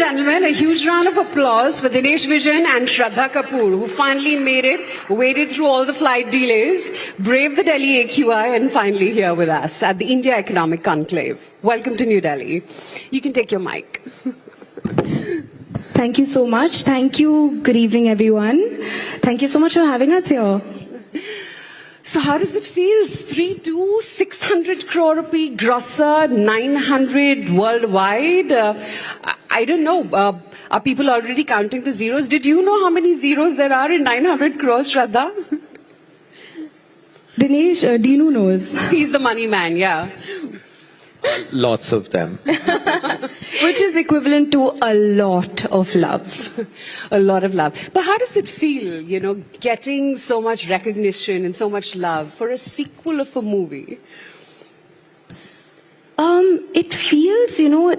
gentlemen, a huge round of applause for Dinesh Vijan and Shraddha Kapoor, who finally made it, waded through all the flight delays, braved the Delhi AQI, and finally here with us at the India Economic Conclave. Welcome to New Delhi. You can take your mic. Thank you so much. Thank you. Good evening, everyone. Thank you so much for having us here. So how does it feel? 3-2, 600 crore rupee grosser, 900 worldwide. I don't know. Are people already counting the zeros? Did you know how many zeros there are in 900 crores, Shraddha? Dinesh, Dinu knows. He's the money man, yeah. Lots of them. Which is equivalent to a lot of love. A lot of love. But how does it feel, you know, getting so much recognition and so much love for a sequel of a movie? It feels, you know,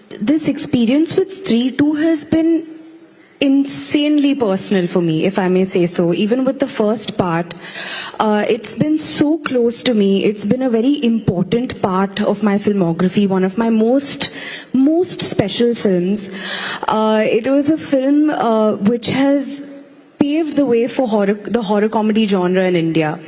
this experience with Stree 2 has been insanely personal for me, if I may say so. Even with the first part, it's been so close to me. It's been a very important part of my filmography, one of my most special films. It was a film which has paved the way for the horror comedy genre in India.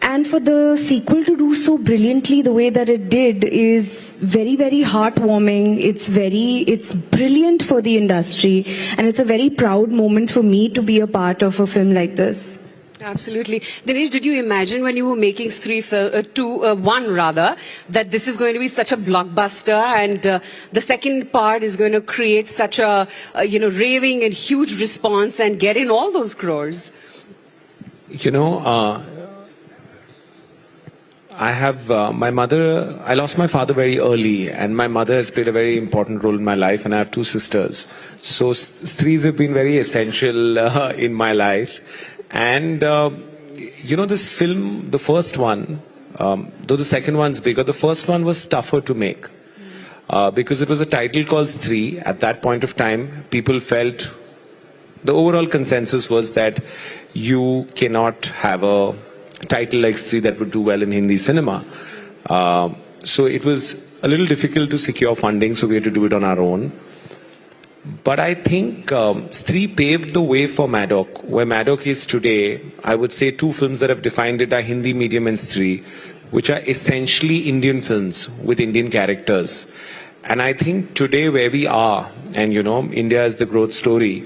And for the sequel to do so brilliantly the way that it did is very, very heartwarming. It's brilliant for the industry, and it's a very proud moment for me to be a part of a film like this. Absolutely. Dinesh, did you imagine when you were making Stree 1 rather, that this is going to be such a blockbuster and the second part is going to create such a, raving and huge response and get in all those crores? You know, I have my mother, I lost my father very early, and my mother has played a very important role in my life, and I have two sisters. So Strees have been very essential in my life. And, this film, the first one, though the second one's bigger, the first one was tougher to make. Because it was a title called Stree. At that point of time, people felt, the overall consensus was that you cannot have a title like Stree that would do well in Hindi cinema. So it was a little difficult to secure funding, so we had to do it on our own. But I think Stree paved the way for Maddock. Where Maddock is today, I would say two films that have defined it are Hindi Medium and Stree, which are essentially Indian films with Indian characters. And I think today where we are, and India is the growth story,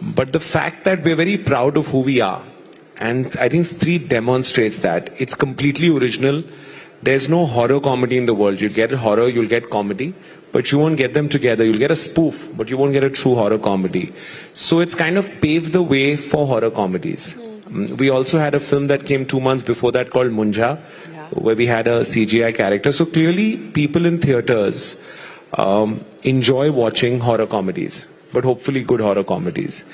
but the fact that we're very proud of who we are, and I think Stree demonstrates that. It's completely original. There's no horror comedy in the world. You'll get horror, you'll get comedy, but you won't get them together. You'll get a spoof, but you won't get a true horror comedy. So it's kind of paved the way for horror comedies. We also had a film that came 2 months before that called Munja, where we had a CGI character. So clearly people in theaters enjoy watching horror comedies, but hopefully good horror comedies.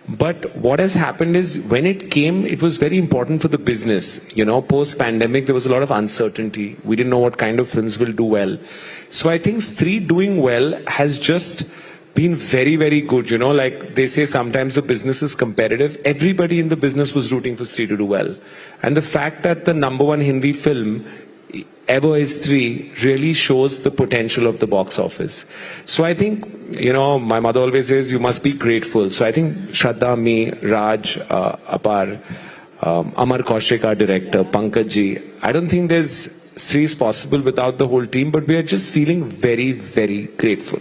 But what has happened is when it came, it was very important for the business. Post-pandemic, there was a lot of uncertainty. We didn't know what kind of films will do well. So I think Stree doing well has just been very, very good. Like they say sometimes the business is competitive. Everybody in the business was rooting for Stree to do well. And the fact that the #1 Hindi film ever is Stree really shows the potential of the box office. So I think, my mother always says you must be grateful. So I think Shraddha, me, Raj, Apar, Amar Kaushik, our director, Pankaj ji, I don't think there's Stree is possible without the whole team, but we are just feeling very, very grateful.